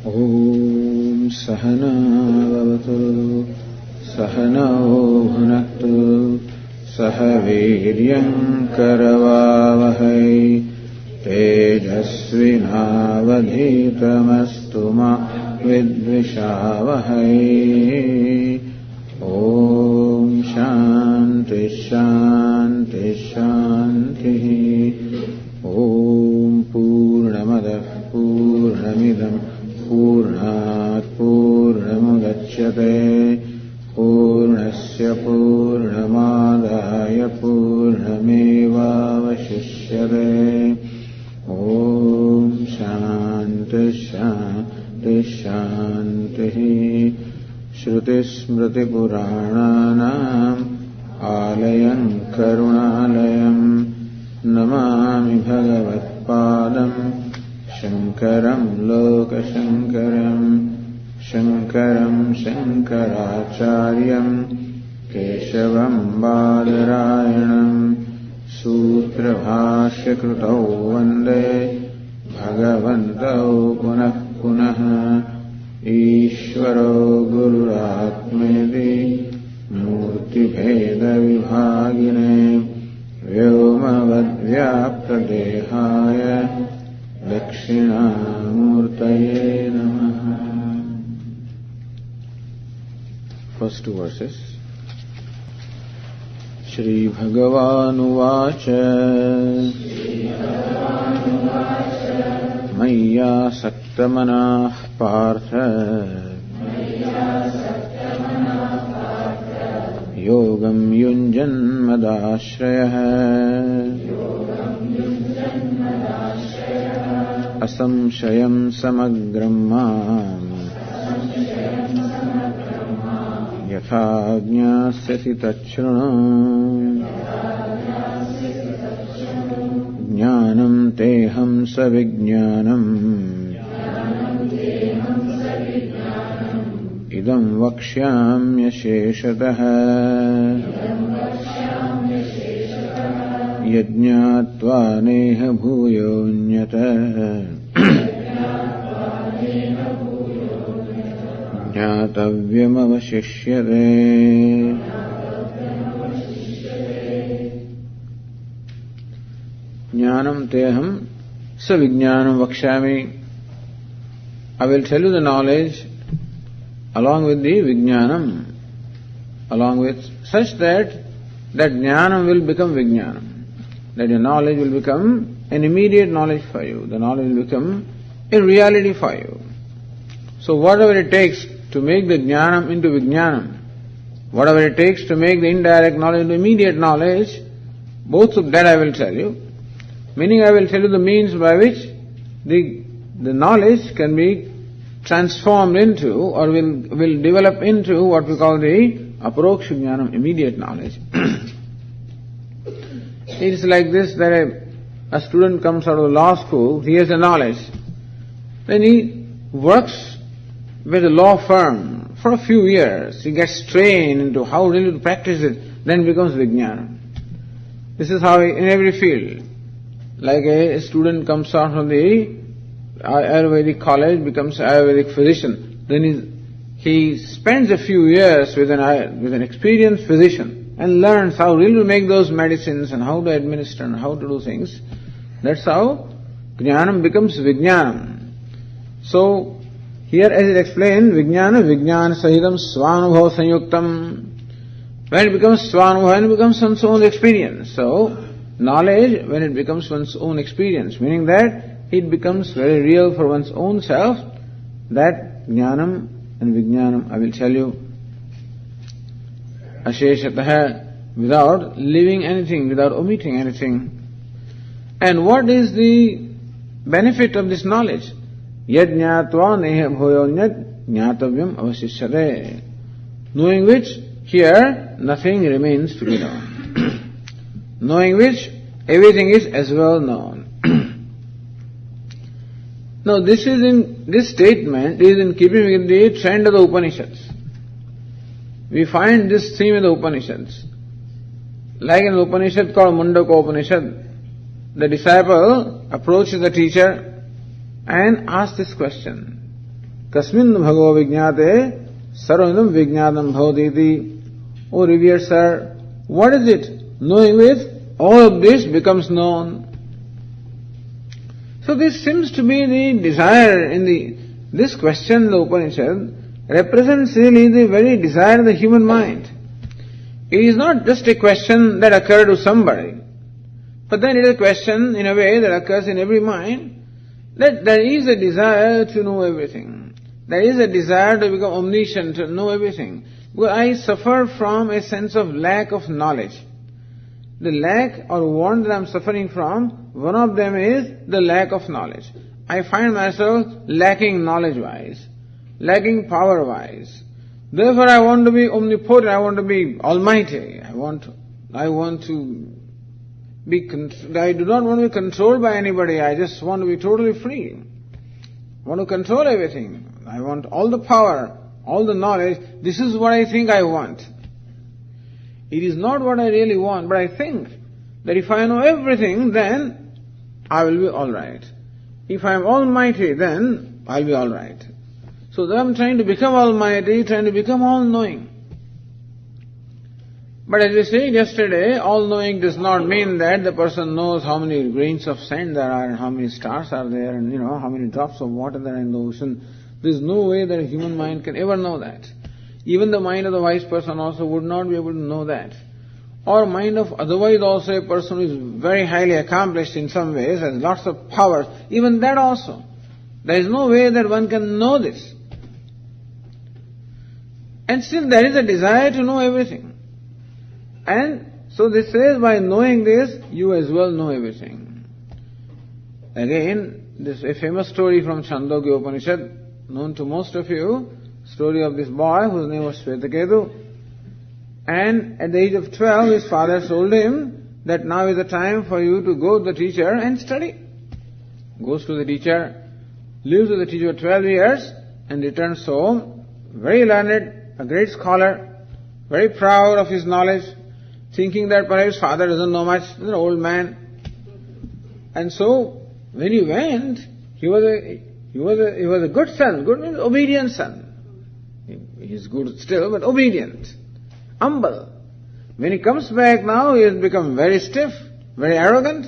Om Sahana Vavatu Sahana Bhunaktu Sahaviryam Karavavahai Tejasvinavadhitamastu ma vidvishavahai. Om Shanti Shanti Shanti. Om Purnamadah Purnamidam Purnat Purnamudachyate Purnasya Purnamadaya Purnamevavashishyate. Om Shanti Shanti Shanti. Shruti Smriti Purananam Alayam Karunalayam Namami Bhagavat Padam Shankaram Lokashankaram Shankaram Shankaracharyam Keshavam Badarayanam Sutra Bhashya Krutau Vande Bhagavantau Punah Punaha Ishvaro Gururatmedi Murti Bheda Vibhagine Vyomavad Vyaptadehaya Dakshinamurtaye Namaha. First two verses. Shri Bhagavan Uvacha Maya Saktamanah Partha Yogam Yunjan Madashrayah Asamshayam Samagram Mam Yatha Jñāsyasi Tachrunu Jnanam Teham Savijnanam Idam Vakshyamya Sheshataha Yajñātva Neha Bhuyonyata Jnātavyam Avashishyate. Jnanam teham savijnanam vakshyami. I will tell you the knowledge along with the vijnanam, along with such that jnanam will become vijnanam, that your knowledge will become an immediate knowledge for you, the knowledge will become a reality for you. So whatever it takes to make the jnanam into vijnanam, whatever it takes to make the indirect knowledge into immediate knowledge, both of that I will tell you. Meaning I will tell you the means by which the knowledge can be transformed into or will develop into what we call the aproksha jnanam, immediate knowledge. It is like this, that a student comes out of law school, he has a knowledge. Then he works with a law firm for a few years. He gets trained into how really to practice it, then becomes vijnana. This is how in every field. Like a student comes out from the Ayurvedic college, becomes an Ayurvedic physician. Then he spends a few years with an experienced physician and learns how really to make those medicines and how to administer and how to do things. That's how jnanam becomes vijnanam. So, here as it explained, vijnana sahitam svanubhava sanyuktam. When it becomes svanubhava, it becomes one's own experience. So, knowledge, when it becomes one's own experience, meaning that it becomes very real for one's own self, that jnanam and vijnanam, I will tell you, asheshataha, without leaving anything, without omitting anything. And what is the benefit of this knowledge? Yad jnatva neha bhoyonyat jnatavyam avasishyate. Knowing which, here, nothing remains to be known. Knowing which, everything is as well known. Now, this statement is in keeping with the trend of the Upanishads. We find this theme in the Upanishads. Like in the Upanishad called Mundaka Upanishad, the disciple approaches the teacher and asks this question. Kasmin bhagav vijñāte sarvanam vijñātam bhavati. O revered sir, what is it? Knowing with, all of this becomes known. So this seems to be the desire in this question, the Upanishad represents really the very desire of the human mind. It is not just a question that occurred to somebody, but then it is a question in a way that occurs in every mind, that there is a desire to know everything. There is a desire to become omniscient, to know everything. Because I suffer from a sense of lack of knowledge. The lack or want that I am suffering from, one of them is the lack of knowledge. I find myself lacking knowledge-wise, lacking power-wise. Therefore I want to be omnipotent, I want to be almighty, I do not want to be controlled by anybody, I just want to be totally free. I want to control everything. I want all the power, all the knowledge. This is what I think I want. It is not what I really want, but I think that if I know everything, then I will be alright. If I am almighty, then I will be alright. So I am trying to become almighty, trying to become all-knowing. But as we said yesterday, all-knowing does not mean that the person knows how many grains of sand there are and how many stars are there and how many drops of water there are in the ocean. There is no way that a human mind can ever know that. Even the mind of the wise person also would not be able to know that. Or mind of otherwise also a person who is very highly accomplished in some ways, has lots of powers, even that also. There is no way that one can know this. And still there is a desire to know everything. And so this says, by knowing this, you as well know everything. Again, this is a famous story from Chandogya Upanishad, known to most of you, story of this boy whose name was Shvetaketu. And at the age of 12, his father told him that now is the time for you to go to the teacher and study. Goes to the teacher, lives with the teacher for 12 years, and returns home, very learned, a great scholar, very proud of his knowledge, thinking that perhaps his father doesn't know much, he's an old man. And so, when he went, he was a good son. Good means obedient son. He is good still, but obedient, humble. When he comes back now, he has become very stiff, very arrogant,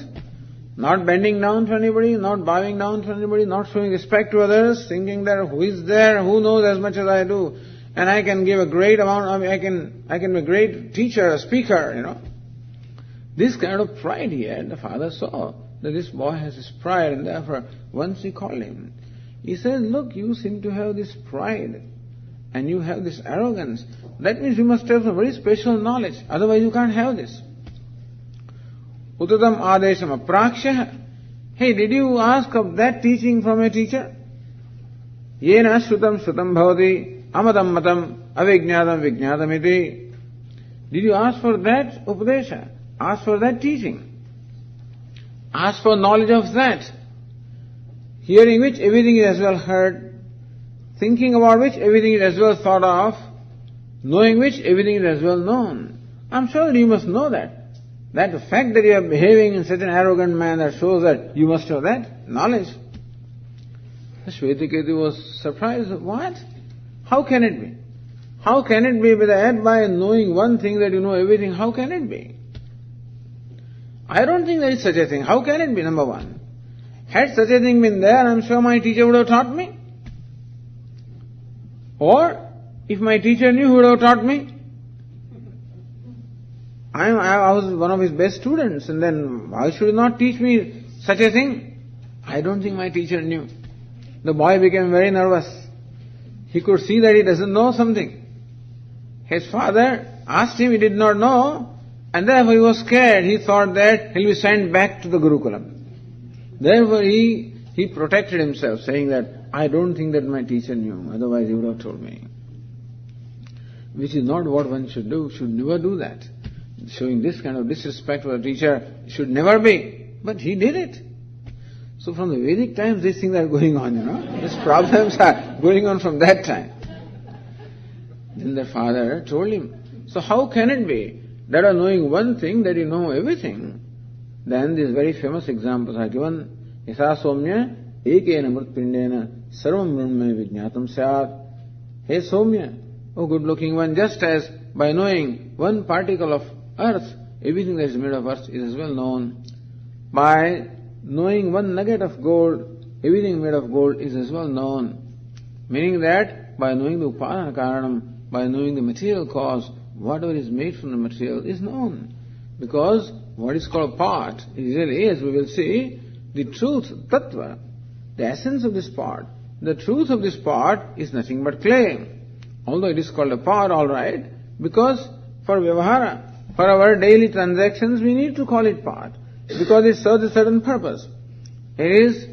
not bending down to anybody, not bowing down to anybody, not showing respect to others, thinking that who is there, who knows as much as I do, and I can give a great amount, I can be a great teacher, a speaker, This kind of pride he had, the father saw that this boy has this pride, and therefore once he called him. He said, look, you seem to have this pride, and you have this arrogance. That means you must have some very special knowledge, otherwise you can't have this. Utadam adesham aprakshah. Hey, did you ask of that teaching from a teacher? Yena shrutam shrutam bhavati, amadam matam, avijñādam vijñādam iti. Did you ask for that upadesha? Ask for that teaching. Ask for knowledge of that. Hearing which everything is as well heard, thinking about which everything is as well thought of, knowing which everything is as well known. I'm sure that you must know that. That the fact that you are behaving in such an arrogant manner shows that you must have that knowledge. Shvetaketu was surprised. What? How can it be? How can it be that by knowing one thing that you know everything? How can it be? I don't think there is such a thing. How can it be, number one? Had such a thing been there, I'm sure my teacher would have taught me. Or, if my teacher knew, he would have taught me. I was one of his best students, and then why should he not teach me such a thing? I don't think my teacher knew. The boy became very nervous. He could see that he doesn't know something. His father asked him, he did not know, and therefore he was scared. He thought that he'll be sent back to the Gurukulam. Therefore he protected himself, saying that, I don't think that my teacher knew, otherwise he would have told me. Which is not what one should do, should never do that. Showing this kind of disrespect for a teacher should never be. But he did it. So from the Vedic times these things are going on, These problems are going on from that time. Then the father told him, so how can it be that by knowing one thing that you know everything? Then these very famous examples are given. Yasa somya ekena mritpindena sarvam brahma vijñātam syāt. Hey Somya, O good-looking one, just as by knowing one particle of earth, everything that is made of earth is as well known. By knowing one nugget of gold, everything made of gold is as well known. Meaning that by knowing the upadana karanam, by knowing the material cause, whatever is made from the material is known. Because what is called part really is, we will see, the truth, tattva, the essence of this part. The truth of this part is nothing but clay. Although it is called a part, all right, because for vyavahara, for our daily transactions, we need to call it part, because it serves a certain purpose. It is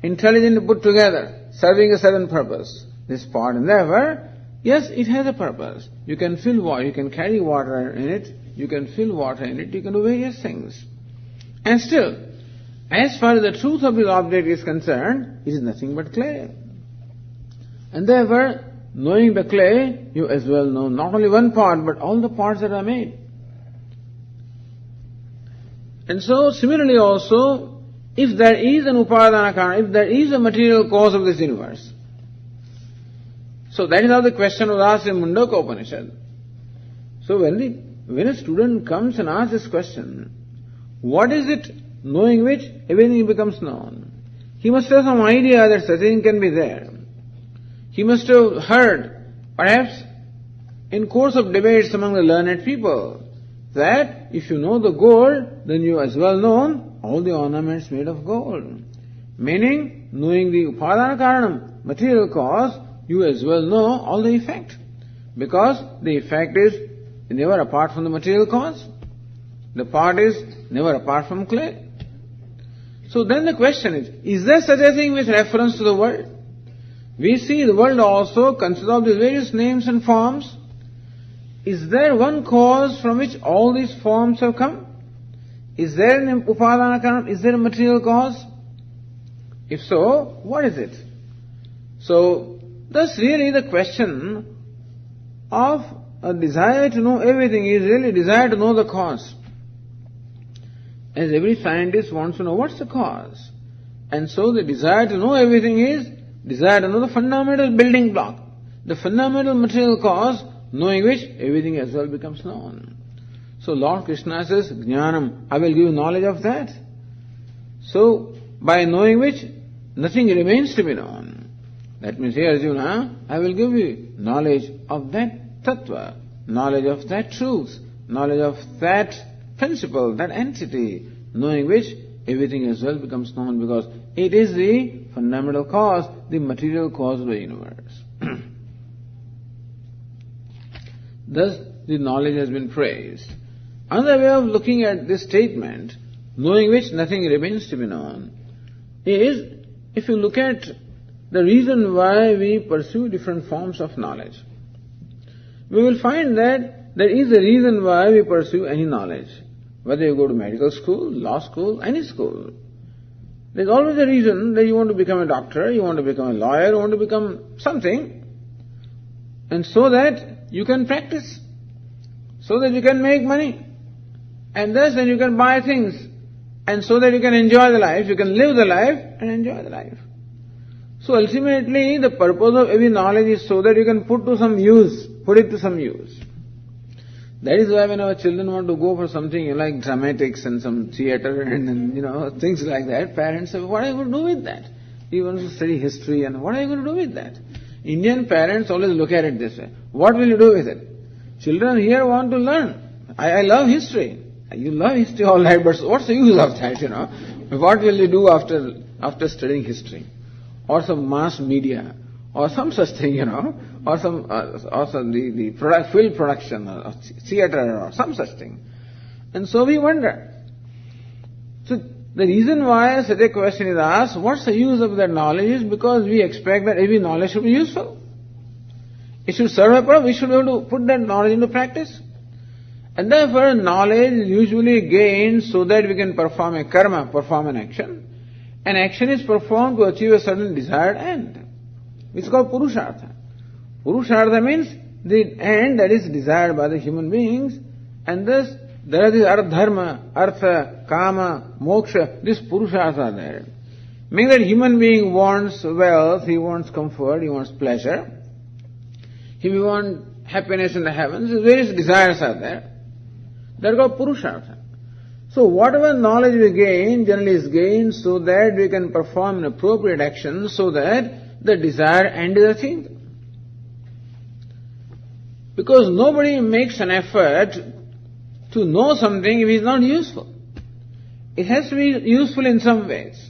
intelligently put together, serving a certain purpose, this part. And therefore, yes, it has a purpose. You can fill water, you can carry water in it, you can fill water in it, you can do various things. And still, as far as the truth of this object is concerned, it is nothing but clay. And therefore, knowing the clay, you as well know not only one part, but all the parts that are made. And so, similarly also, if there is an upadana karana, if there is a material cause of this universe, so that is how the question was asked in Mundaka Upanishad. So when a student comes and asks this question, what is it knowing which everything becomes known? He must have some idea that such a thing can be there. He must have heard, perhaps in course of debates among the learned people, that if you know the gold, then you as well know all the ornaments made of gold. Meaning, knowing the upadana karanam, material cause, you as well know all the effect. Because the effect is never apart from the material cause. The part is never apart from clay. So then the question is there such a thing with reference to the world? We see the world also consists of these various names and forms. Is there one cause from which all these forms have come? Is there an upadana karanam? Is there a material cause? If so, what is it? So, thus really the question of a desire to know everything is really desire to know the cause. As every scientist wants to know what's the cause. And so the desire to know everything is desire to know the fundamental building block, the fundamental material cause, knowing which everything as well becomes known. So Lord Krishna says, Jnanam, I will give you knowledge of that. So, by knowing which, nothing remains to be known. That means here, Arjuna, I will give you knowledge of that tattva, knowledge of that truth, knowledge of that principle, that entity, knowing which everything as well becomes known, because it is the fundamental cause, the material cause of the universe. Thus, the knowledge has been praised. Another way of looking at this statement, knowing which nothing remains to be known, is if you look at the reason why we pursue different forms of knowledge. We will find that there is a reason why we pursue any knowledge. Whether you go to medical school, law school, any school. There's always a reason that you want to become a doctor, you want to become a lawyer, you want to become something, and so that you can practice, so that you can make money, and thus then you can buy things, and so that you can enjoy the life, you can live the life and enjoy the life. So ultimately the purpose of every knowledge is so that you can put it to some use. That is why when our children want to go for something like dramatics and some theatre and things like that, parents say, what are you going to do with that? He wants to study history, and what are you going to do with that? Indian parents always look at it this way. What will you do with it? Children here want to learn. I love history. You love history all right, but what's the use of that, What will you do after studying history? Or some mass media, or some such thing, or some the film production, or theatre, or some such thing. And so we wonder. So the reason why such a question is asked, what's the use of that knowledge, is because we expect that every knowledge should be useful. It should serve a purpose. We should be able to put that knowledge into practice. And therefore knowledge is usually gained so that we can perform a karma, perform an action. An action is performed to achieve a certain desired end. It's called Purushartha. Purushartha means the end that is desired by the human beings, and thus there is dharma, artha, kama, moksha, this Purushartha there. Meaning that human being wants wealth, he wants comfort, he wants pleasure, he wants happiness in the heavens, various desires are there. That are called Purushartha. So whatever knowledge we gain, generally is gained so that we can perform an appropriate action so that the desired end is achieved. Because nobody makes an effort to know something if it is not useful. It has to be useful in some ways.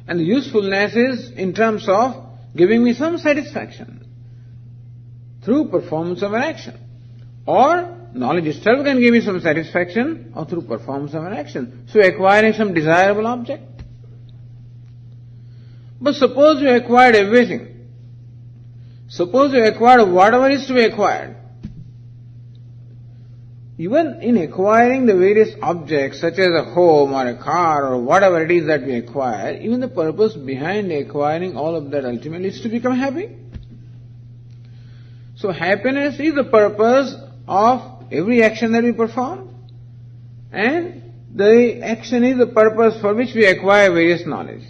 And the usefulness is in terms of giving me some satisfaction through performance of an action. Or knowledge itself can give me some satisfaction or through performance of an action. So acquiring some desirable object. But suppose you acquired everything. Suppose you acquired whatever is to be acquired. Even in acquiring the various objects such as a home or a car or whatever it is that we acquire, even the purpose behind acquiring all of that ultimately is to become happy. So happiness is the purpose of every action that we perform, and the action is the purpose for which we acquire various knowledge.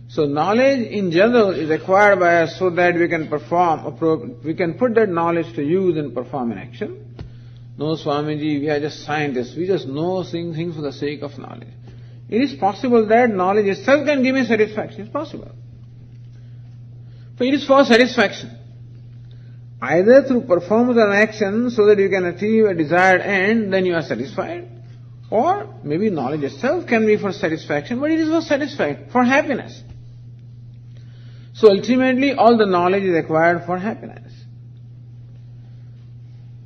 So knowledge in general is acquired by us so that we can we can put that knowledge to use and perform an action. No, Swamiji, we are just scientists. We just know things for the sake of knowledge. It is possible that knowledge itself can give me satisfaction. It's possible. But it is for satisfaction. Either through performance of an action so that you can achieve a desired end, then you are satisfied. Or maybe knowledge itself can be for satisfaction, but it is for satisfaction, for happiness. So ultimately all the knowledge is acquired for happiness.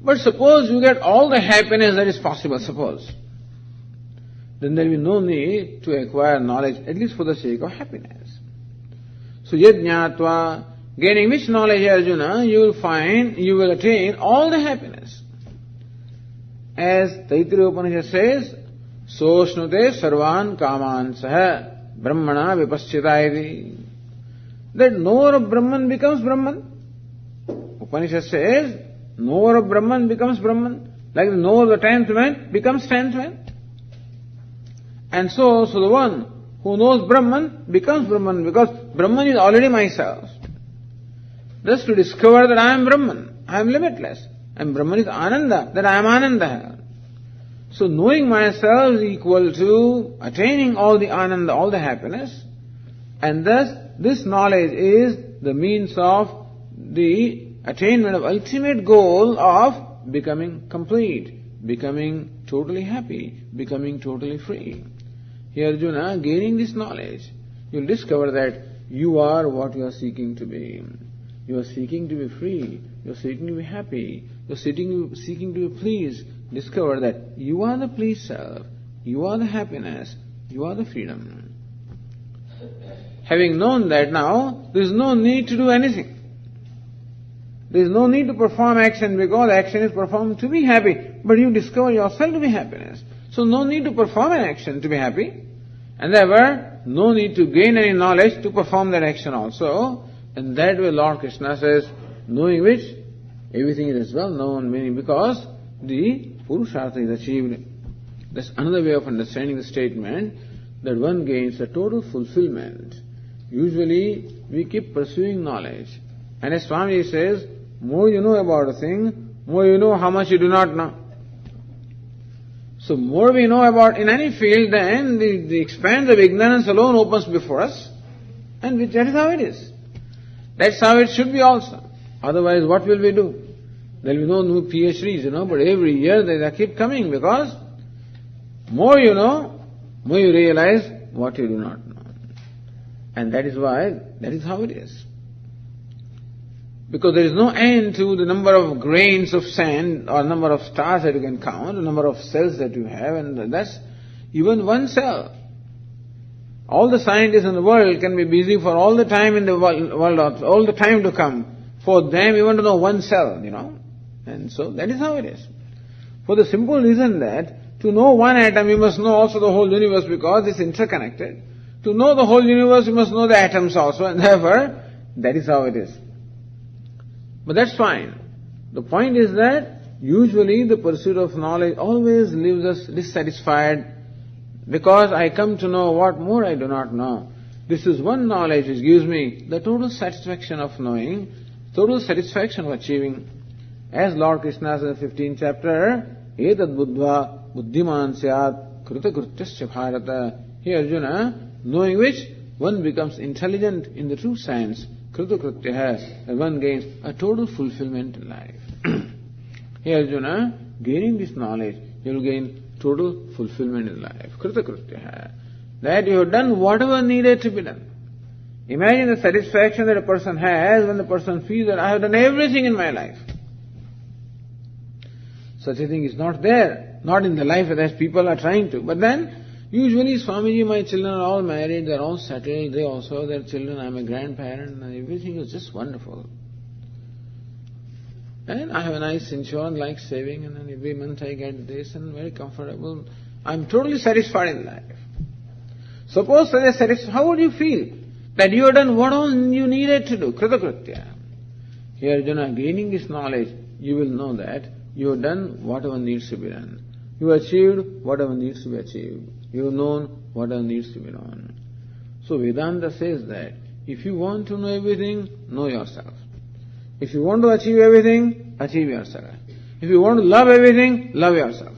But suppose you get all the happiness that is possible, suppose. Then there will be no need to acquire knowledge, at least for the sake of happiness. So yad jnatva, gaining which knowledge, Arjuna, you will attain all the happiness. As Taittiriya Upanishad says, Soshnute sarvan kaman saha brahmana vipaschitayati. That knower of Brahman becomes Brahman. Upanishad says, knower of Brahman becomes Brahman. Like the knower of the 10th man becomes 10th man. And so the one who knows Brahman becomes Brahman because Brahman is already myself. Thus to discover that I am Brahman, I am limitless. And Brahman is Ananda, that I am Ananda. So knowing myself is equal to attaining all the Ananda, all the happiness. And thus this knowledge is the means of the attainment of ultimate goal of becoming complete, becoming totally happy, becoming totally free. Here Arjuna, gaining this knowledge, you will discover that you are what you are seeking to be. You are seeking to be free, you are seeking to be happy, you are seeking to be pleased. Discover that you are the pleased self, you are the happiness, you are the freedom. Having known that now, there is no need to do anything. There is no need to perform action because action is performed to be happy, but you discover yourself to be happiness. So no need to perform an action to be happy, and therefore no need to gain any knowledge to perform that action also. And that way Lord Krishna says, knowing which everything is well known, meaning because the Purushartha is achieved. That's another way of understanding the statement that one gains a total fulfillment. Usually we keep pursuing knowledge. And as Swami says, more you know about a thing, more you know how much you do not know. So more we know about in any field, then the expanse of ignorance alone opens before us, and that is how it is. That's how it should be also. Otherwise what will we do? There will be no new PhDs, but every year they keep coming because more you know, more you realize what you do not know. And that is why, that is how it is. Because there is no end to the number of grains of sand or number of stars that you can count, the number of cells that you have, and that's even one cell. All the scientists in the world can be busy for all the time in the world, all the time to come, for them even to know one cell, And so that is how it is. For the simple reason that to know one atom you must know also the whole universe because it's interconnected. To know the whole universe you must know the atoms also, and therefore that is how it is. But that's fine. The point is that usually the pursuit of knowledge always leaves us dissatisfied, because I come to know what more I do not know. This is one knowledge which gives me the total satisfaction of knowing, total satisfaction of achieving. As Lord Krishna says in the 15th chapter, Etad buddhva buddhiman syat kruta krutyasya bharata. Here Arjuna, knowing which one becomes intelligent in the true sense, kruta krutya, and one gains a total fulfillment in life. Here Arjuna, gaining this knowledge, you will gain total fulfillment in life. Kruta krutya, that you have done whatever needed to be done. Imagine the satisfaction that a person has when the person feels that I have done everything in my life. Such a thing is not there, not in the life that people are trying to. But then, usually, Swamiji, my children are all married, they are all settled, they also have their children, I am a grandparent, and everything is just wonderful. And I have a nice insurance like saving, and then every month I get this, and very comfortable. I am totally satisfied in life. Suppose such a satisfaction, how would you feel? That you have done what all you needed to do, krita kritya. Here Arjuna, gaining this knowledge, you will know that you have done whatever needs to be done. You have achieved whatever needs to be achieved. You have known whatever needs to be known. So Vedanta says that if you want to know everything, know yourself. If you want to achieve everything, achieve yourself. If you want to love everything, love yourself.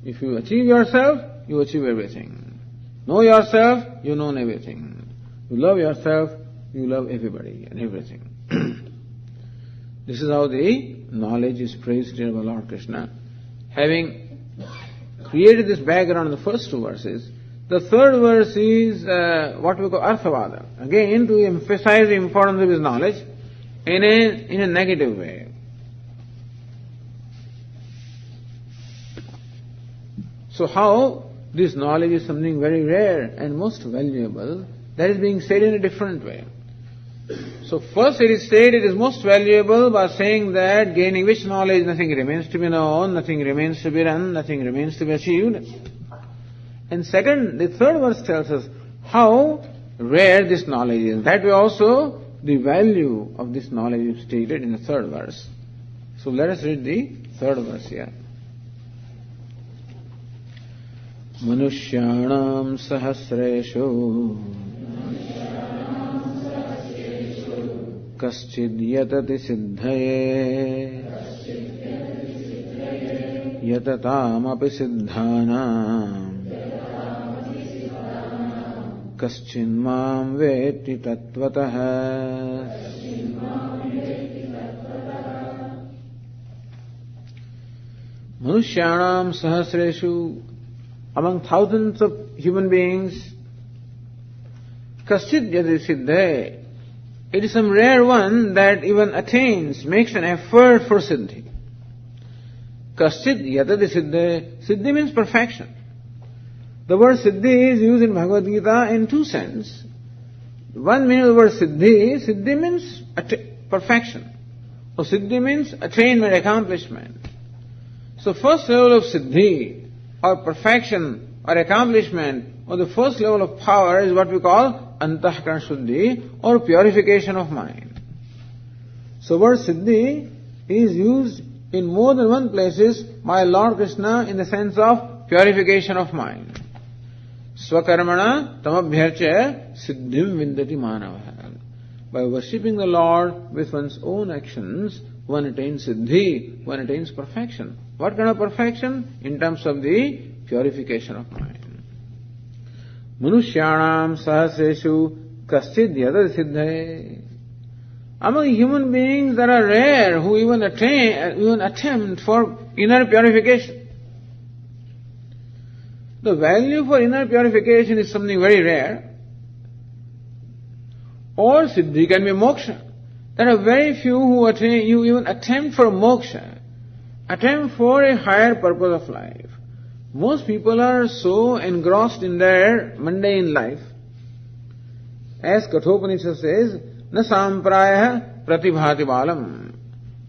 If you achieve yourself, you achieve everything. Know yourself, you know everything. You love yourself, you love everybody and everything. This is how the knowledge is praised here by Lord Krishna. Having created this background in the first two verses, the third verse is what we call Arthavada. Again, to emphasize the importance of his knowledge in a negative way. So how this knowledge is something very rare and most valuable, that is being said in a different way. So first it is said it is most valuable by saying that gaining which knowledge nothing remains to be known, nothing remains to be done, nothing remains to be achieved. And second, the third verse tells us how rare this knowledge is. That way also the value of this knowledge is stated in the third verse. So let us read the third verse here. Manushyanam sahasreshu kaschid yatati siddhaye yatatam api siddhanam kaschin mam veti tatvatah. Manushyanam sahasreshu, among thousands of human beings, kaschid yatati siddhaye, it is some rare one that even attains, makes an effort for siddhi. Kaschid yatati siddhi. Siddhi means perfection. The word siddhi is used in Bhagavad Gītā in two senses. One meaning of the word siddhi, siddhi means perfection. Or siddhi means attainment, accomplishment. So first level of siddhi, or perfection, or accomplishment, or the first level of power is what we call antahkarana shuddhi, or purification of mind. So word siddhi is used in more than one places by Lord Krishna in the sense of purification of mind. Swakarmana tamabhyarcha siddhim vindati manavaha. By worshipping the Lord with one's own actions, one attains siddhi, one attains perfection. What kind of perfection? In terms of the purification of mind. Manushyanam sahasreshu kaschid yatati siddhaye. Among human beings there are rare who even attempt for inner purification. The value for inner purification is something very rare. Or siddhi can be moksha. There are very few who even attempt for moksha, attempt for a higher purpose of life. Most people are so engrossed in their mundane life. As Kathopanishad says, na sampraya pratibhati balam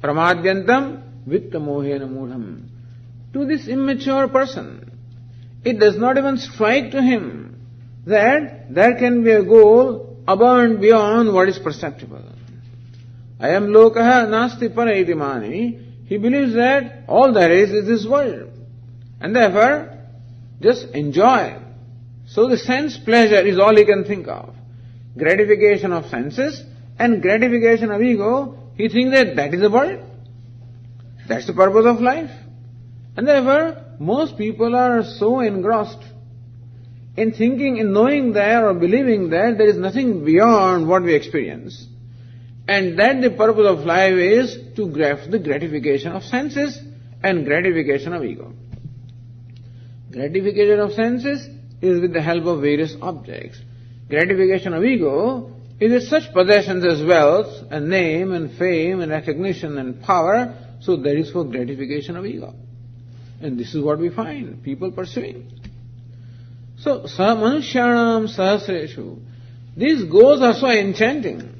pramadyantam vittamohena mudham. To this immature person, it does not even strike to him that there can be a goal above and beyond what is perceptible. Ayam lokaha nasti para iti mani. He believes that all there is this world. And therefore, just enjoy. So the sense pleasure is all he can think of. Gratification of senses and gratification of ego, he thinks that that is the world. That's the purpose of life. And therefore, most people are so engrossed in thinking, in knowing that or believing that there is nothing beyond what we experience. And that the purpose of life is to grasp the gratification of senses and gratification of ego. Gratification of senses is with the help of various objects. Gratification of ego is with such possessions as wealth and name and fame and recognition and power. So that is for gratification of ego. And this is what we find people pursuing. So, manushyanam sahasreshu. These goals are so enchanting.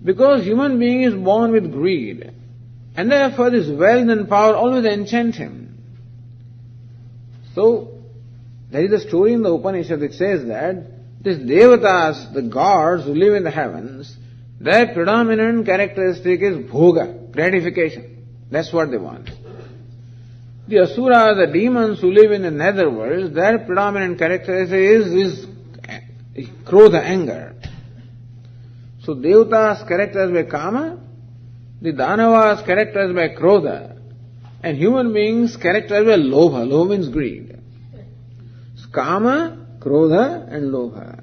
Because human being is born with greed. And therefore this wealth and power always enchant him. So, there is a story in the Upanishad which says that these devatas, the gods who live in the heavens, their predominant characteristic is bhoga, gratification. That's what they want. The asuras, the demons who live in the netherworld, their predominant characteristic is krodha, anger. So devatas characterized by kama, the danavas characterized by krodha, and human beings characterized by lobha. Lobha means greed. Kama, krodha and lobha.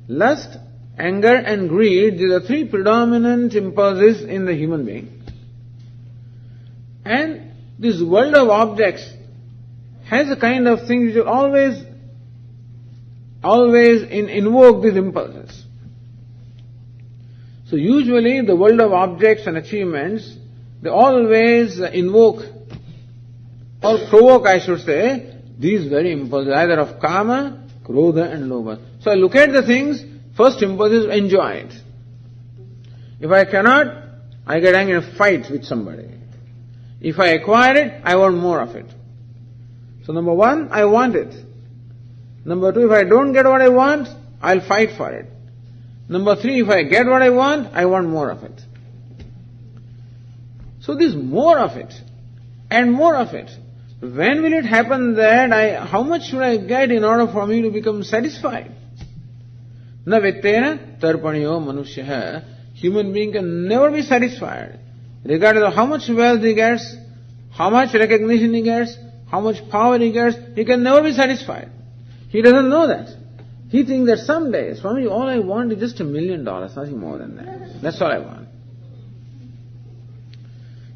Lust, anger and greed, these are three predominant impulses in the human being. And this world of objects has a kind of thing which will always invoke these impulses. So usually the world of objects and achievements, they always invoke or provoke, I should say, these very impulses, either of kama, krodha and lobha. So I look at the things, first impulse is enjoy it. If I cannot, I get angry and fight with somebody. If I acquire it, I want more of it. So number one, I want it. Number two, if I don't get what I want, I'll fight for it. Number three, if I get what I want more of it. So this more of it and more of it. When will it happen that how much should I get in order for me to become satisfied? Na vittena tarpaniyo manushya. Human being can never be satisfied. Regardless of how much wealth he gets, how much recognition he gets, how much power he gets, he can never be satisfied. He doesn't know that. He thinks that someday, Swami, all I want is just $1 million, nothing more than that. That's all I want.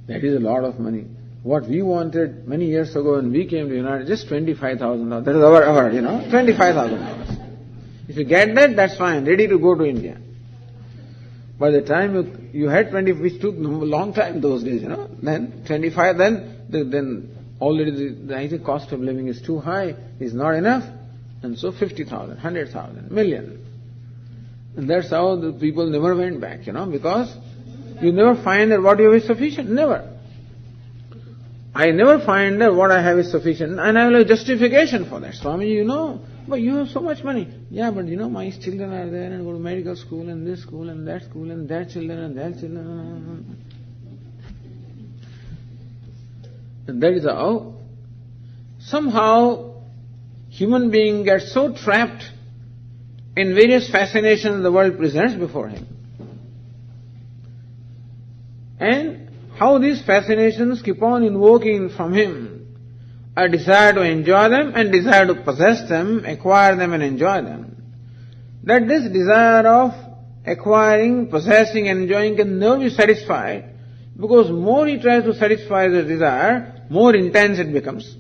That is a lot of money. What we wanted many years ago when we came to the United States, just $25,000. That is our $25,000. If you get that, that's fine, ready to go to India. By the time you had 20, which took a long time those days, then 25, then already I think cost of living is too high, is not enough, and so 50,000, 100,000, million. And that's how the people never went back, because you never find that what you have is sufficient, never. I never find that what I have is sufficient, and I will have justification for that. Swami, but you have so much money. Yeah, but my children are there and go to medical school and this school and that school and their children and their children. And that is how somehow human being gets so trapped in various fascinations the world presents before him. And how these fascinations keep on invoking from him a desire to enjoy them and desire to possess them, acquire them and enjoy them. That this desire of acquiring, possessing and enjoying can never be satisfied, because more he tries to satisfy the desire, more intense it becomes.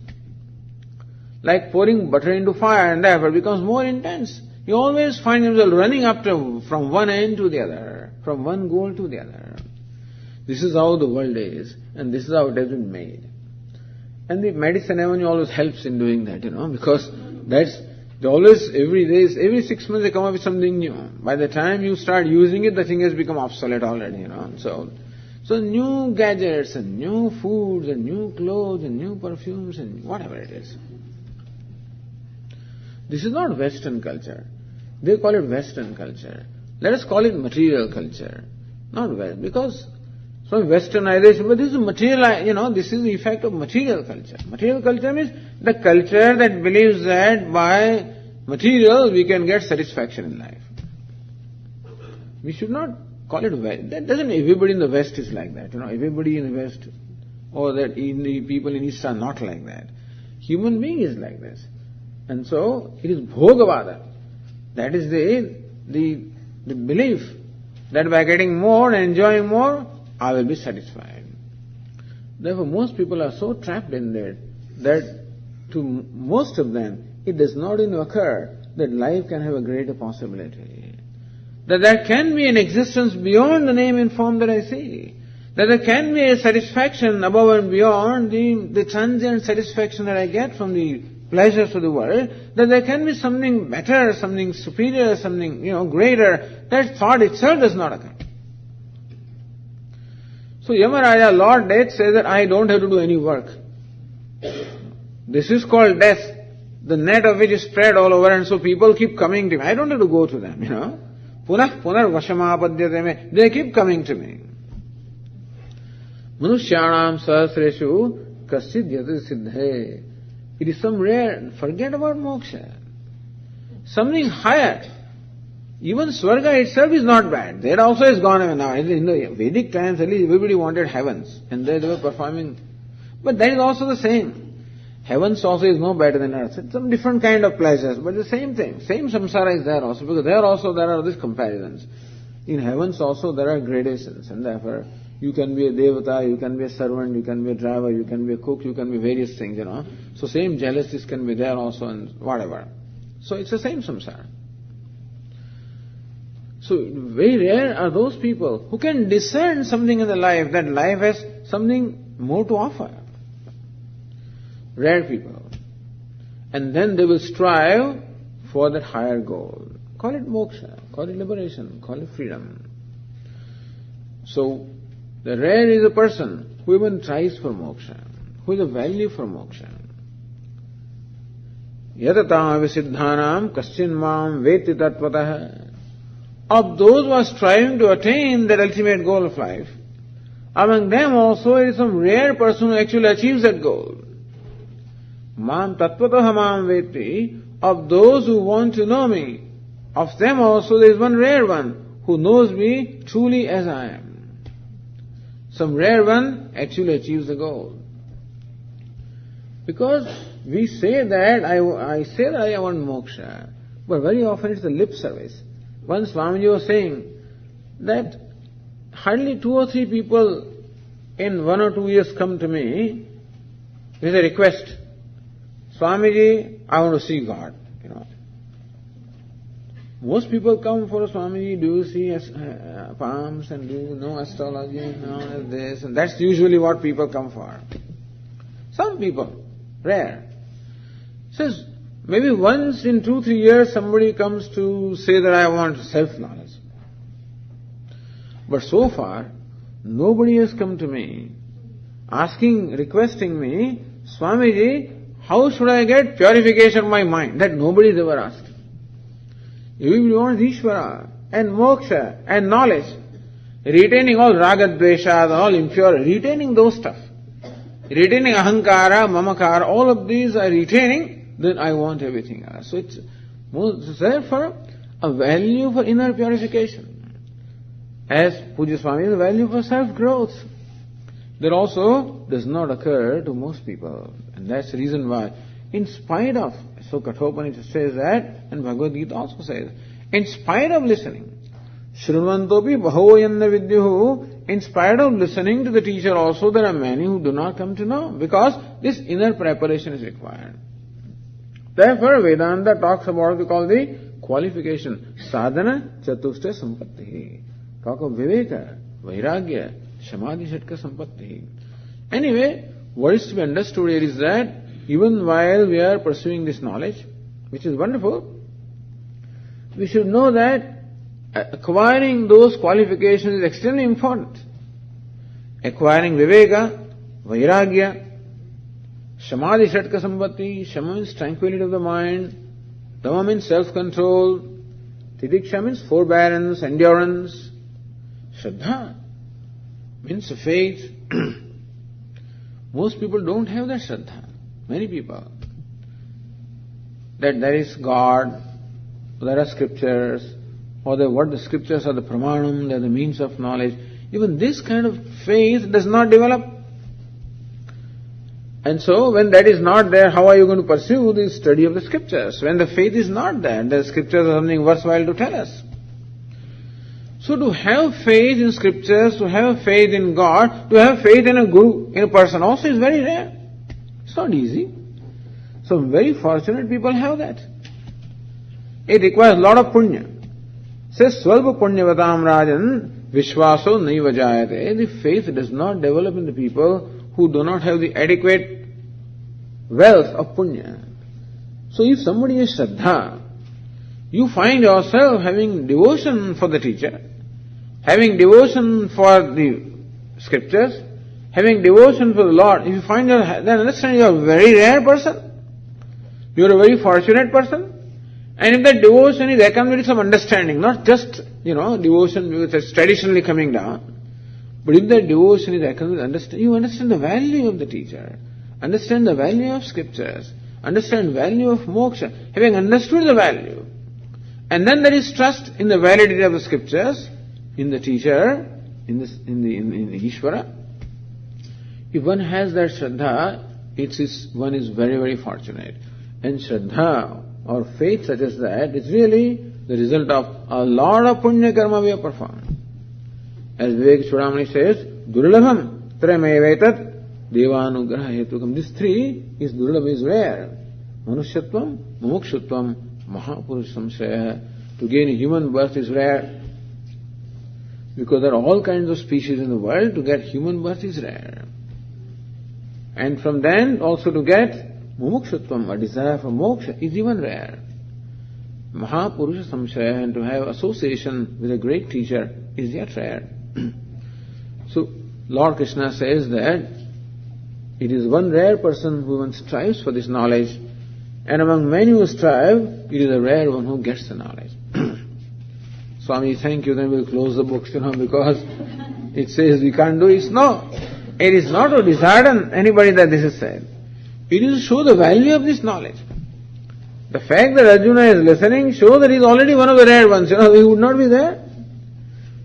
Like pouring butter into fire, and therefore it becomes more intense. He always finds himself running from one end to the other, from one goal to the other. This is how the world is, and this is how it has been made. And the medicine avenue always helps in doing that, because every 6 months they come up with something new. By the time you start using it, the thing has become obsolete already, So new gadgets and new foods and new clothes and new perfumes and whatever it is. This is not Western culture. They call it Western culture. Let us call it material culture. Not West, because So westernization, but this is material, this is the effect of material culture. Material culture means the culture that believes that by material we can get satisfaction in life. We should not call it West. That doesn't, everybody in the West is like that. Everybody in the West or that the people in East are not like that. Human being is like this. And so it is Bhogavada. That is the belief that by getting more and enjoying more, I will be satisfied. Therefore, most people are so trapped in that to most of them, it does not even occur that life can have a greater possibility. That there can be an existence beyond the name and form that I see. That there can be a satisfaction above and beyond the transient satisfaction that I get from the pleasures of the world. That there can be something better, something superior, something, greater. That thought itself does not occur. So Yamaraja, Lord Death, says that I don't have to do any work. This is called death, the net of which is spread all over, and so people keep coming to me. I don't have to go to them, Punah punar vashamapadyate me. They keep coming to me. Manushyanam sahasreshu kaschid yati siddhe. It is some rare, forget about moksha. Something higher. Even Swarga itself is not bad. That also has gone away now. In the Vedic times, at least everybody wanted heavens, and they were performing. But that is also the same. Heavens also is no better than earth. It's some different kind of pleasures, but the same thing. Same samsara is there also, because there are these comparisons. In heavens also there are gradations, and therefore you can be a devata, you can be a servant, you can be a driver, you can be a cook, you can be various things, So same jealousies can be there also and whatever. So it's the same samsara. So very rare are those people who can discern something in the life, that life has something more to offer. Rare people. And then they will strive for that higher goal. Call it moksha, call it liberation, call it freedom. So, the rare is a person who even tries for moksha, who has a value for moksha. Yatatam visiddhanam kaschin mam veti tatvatah. Of those who are striving to attain that ultimate goal of life, among them also it is some rare person who actually achieves that goal. Mam tatvatah mam veti. Of those who want to know me, of them also there is one rare one who knows me truly as I am. Some rare one actually achieves the goal. Because we say that, I say that I want moksha, but very often it's a lip service. Once Swamiji was saying that hardly 2 or 3 people in 1 or 2 years come to me with a request. Swamiji, I want to see God, Most people come for Swamiji, do you see palms and do you know astrology, this, and that's usually what people come for. Some people, rare. Says, maybe once in 2-3 years somebody comes to say that I want self-knowledge. But so far, nobody has come to me requesting me, Swamiji, how should I get purification of my mind? That nobody has ever asked. Everybody wants Ishvara and moksha and knowledge. Retaining all raga dveshas, all impure, retaining those stuff. Retaining ahankara, mamakara, all of these are retaining, then I want everything else. So it's therefore a value for inner purification. As Pujya Swami, the value for self-growth. That also does not occur to most people. And that's the reason why, in spite of, so Kathopanishad says that, and Bhagavad Gītā also says, in spite of listening, Śrīmantopi bahoyanna vidyuhu, in spite of listening to the teacher also, there are many who do not come to know, because this inner preparation is required. Therefore, Vedanta talks about what we call the qualification, sadhana chatushta sampatti. Talk of viveka, vairagya, samadhi shatka sampatti. Anyway, what is to be understood here is that even while we are pursuing this knowledge, which is wonderful, we should know that acquiring those qualifications is extremely important. Acquiring viveka, vairagya, samadhi shatka sampatti, shama means tranquility of the mind, dhamma means self-control, tidiksha means forbearance, endurance, shraddha means faith. Most people don't have that Shraddha. Many people. That there is God, there are scriptures, or what the scriptures are the pramanam, they are the means of knowledge. Even this kind of faith does not develop. And so, when that is not there, how are you going to pursue the study of the scriptures? When the faith is not there, the scriptures are something worthwhile to tell us. So to have faith in scriptures, to have faith in God, to have faith in a guru, in a person also is very rare. It's not easy. So very fortunate people have that. It requires a lot of punya. Says Swalpa punyavatam rajan vishvaso naiva jayate. The faith does not develop in the people who do not have the adequate wealth of punya. So if somebody is Shraddha, you find yourself having devotion for the teacher, having devotion for the scriptures, having devotion for the Lord. If you find yourself, then understand you are a very rare person. You are a very fortunate person. And if that devotion is accompanied with some understanding, not just, devotion which is traditionally coming down, but if that devotion is accompanied with understanding, you understand the value of the teacher, understand the value of scriptures, understand the value of moksha, having understood the value. And then there is trust in the validity of the scriptures, in the teacher, in the Ishvara. If one has that Shraddha, one is very, very fortunate. And Shraddha or faith such as that is really the result of a lot of punya karma we have performed. As Vivek Chudamani says, Durlabham Tramevetat Devanugraha Hetukam. This three is Durlabh, is rare. Manushyatvam, Mumukshutvam, Mahapurush Samshaya. To gain a human birth is rare. Because there are all kinds of species in the world, to get human birth is rare. And from then also to get mumukshutvam, a desire for moksha, is even rare. Mahapurusha samshaya, and to have association with a great teacher is yet rare. So Lord Krishna says that it is one rare person who even strives for this knowledge, and among many who strive, it is a rare one who gets the knowledge. Swami, thank you, then we'll close the books, because it says we can't do it. No, it is not to dishearten anybody that this is said. It is to show the value of this knowledge. The fact that Arjuna is listening shows that he is already one of the rare ones. He would not be there.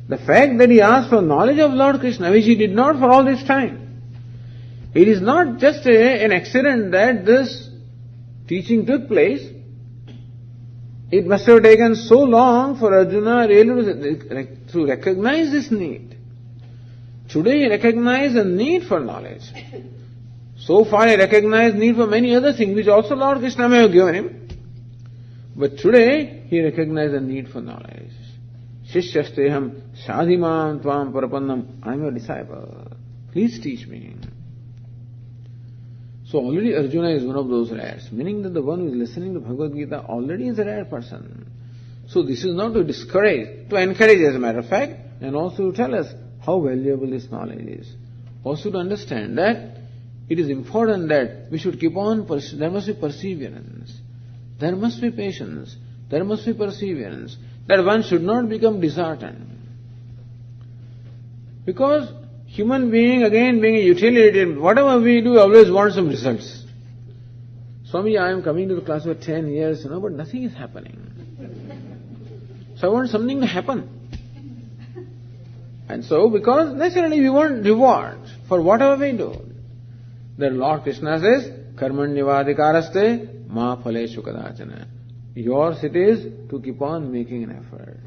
The fact that he asked for knowledge of Lord Krishna, which he did not for all this time. It is not just an accident that this teaching took place. It must have taken so long for Arjuna really to recognize this need. Today he recognized the need for knowledge. So far he recognized need for many other things which also Lord Krishna may have given him. But today he recognized the need for knowledge. Shishyasteham sadhimam tvam parapannam. I am your disciple. Please teach me. So already Arjuna is one of those rares, meaning that the one who is listening to Bhagavad Gītā already is a rare person. So this is not to discourage, to encourage as a matter of fact, and also to tell us how valuable this knowledge is. Also to understand that it is important that we should keep on, there must be perseverance, there must be patience, there must be perseverance, that one should not become disheartened. Because human being, again being a utilitarian, whatever we do, always want some results. Swami, I am coming to the class for 10 years, but nothing is happening. So I want something to happen. And so, because naturally we want reward for whatever we do. Then Lord Krishna says, Karmanyavadikaraste ma phaleshu kadachana. Yours it is to keep on making an effort.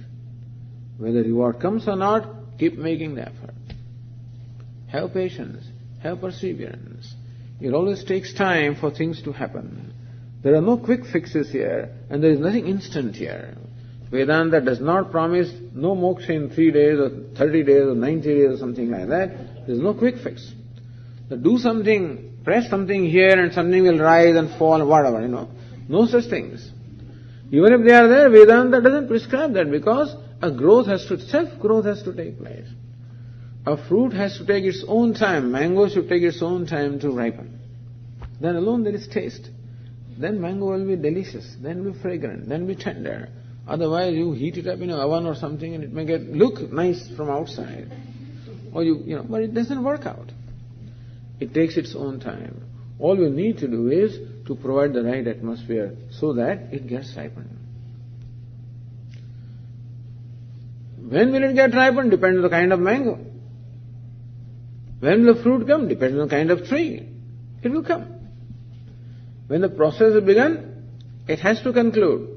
Whether reward comes or not, keep making the effort. Have patience, have perseverance. It always takes time for things to happen. There are no quick fixes here, and there is nothing instant here. Vedanta does not promise no moksha in 3 days or 30 days or 90 days or something like that. There is no quick fix. So do something, press something here and something will rise and fall and whatever, No such things. Even if they are there, Vedanta doesn't prescribe that, because self-growth has to take place. A fruit has to take its own time. Mango should take its own time to ripen. Then alone there is taste. Then mango will be delicious, then will be fragrant, then will be tender. Otherwise you heat it up in an oven or something and it may look nice from outside. or but it doesn't work out. It takes its own time. All we need to do is to provide the right atmosphere so that it gets ripened. When will it get ripened? Depends on the kind of mango. When will the fruit come? Depends on the kind of tree. It will come. When the process has begun, it has to conclude.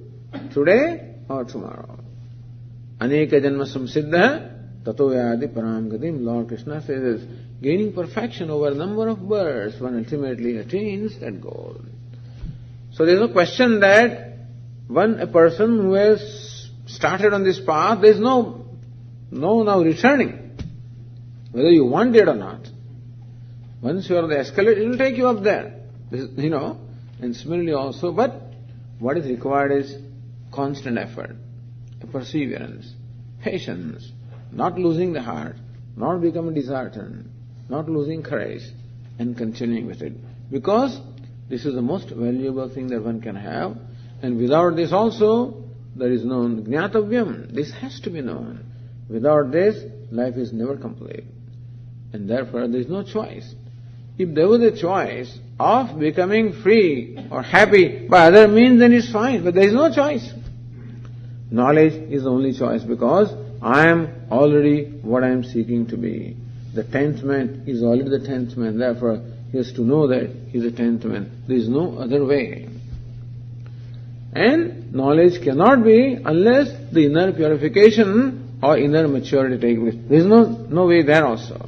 Today or tomorrow. Aneka janma samsiddha tato yadi param gatim. Lord Krishna says, gaining perfection over a number of births, one ultimately attains that goal. So there is no question that a person who has started on this path, there is no now returning, whether you want it or not. Once you are on the escalator, it will take you up there. And similarly also, but what is required is constant effort, perseverance, patience, not losing the heart, not becoming disheartened, not losing courage, and continuing with it. Because this is the most valuable thing that one can have, and without this also, there is no jnatavyam. This has to be known. Without this, life is never complete. And therefore, there is no choice. If there was a choice of becoming free or happy by other means, then it's fine, but there is no choice. Knowledge is the only choice because I am already what I am seeking to be. The 10th man is already the 10th man, therefore he has to know that he is a 10th man. There is no other way. And knowledge cannot be unless the inner purification or inner maturity takes place. There is no way there also.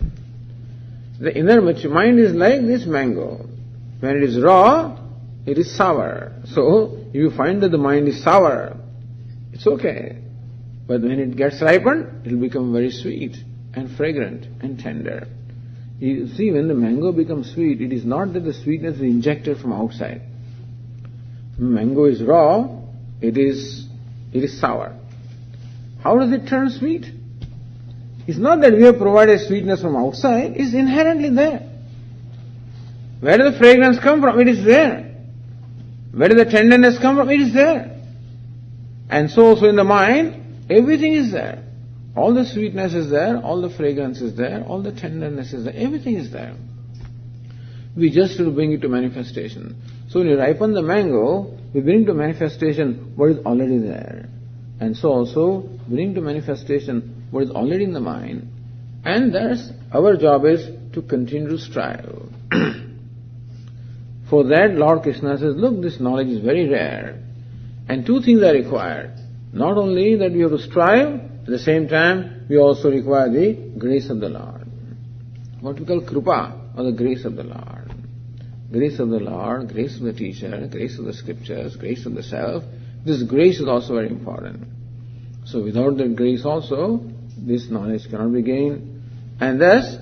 The inner mind is like this mango. When it is raw, it is sour. So, if you find that the mind is sour, it's okay. But when it gets ripened, it will become very sweet and fragrant and tender. You see, when the mango becomes sweet, it is not that the sweetness is injected from outside. When mango is raw, it is sour. How does it turn sweet? It's not that we have provided sweetness from outside, it's inherently there. Where does the fragrance come from? It is there. Where does the tenderness come from? It is there. And so also in the mind, everything is there. All the sweetness is there, all the fragrance is there, all the tenderness is there, everything is there. We just have to bring it to manifestation. So when you ripen the mango, we bring to manifestation what is already there. And so also bring to manifestation what is already in the mind. And thus our job is to continue to strive. For that Lord Krishna says, look, this knowledge is very rare. And two things are required. Not only that we have to strive, at the same time we also require the grace of the Lord. What we call krupa, or the grace of the Lord. Grace of the Lord, grace of the teacher, grace of the scriptures, grace of the self. This grace is also very important. So without that grace also, this knowledge cannot be gained. And thus,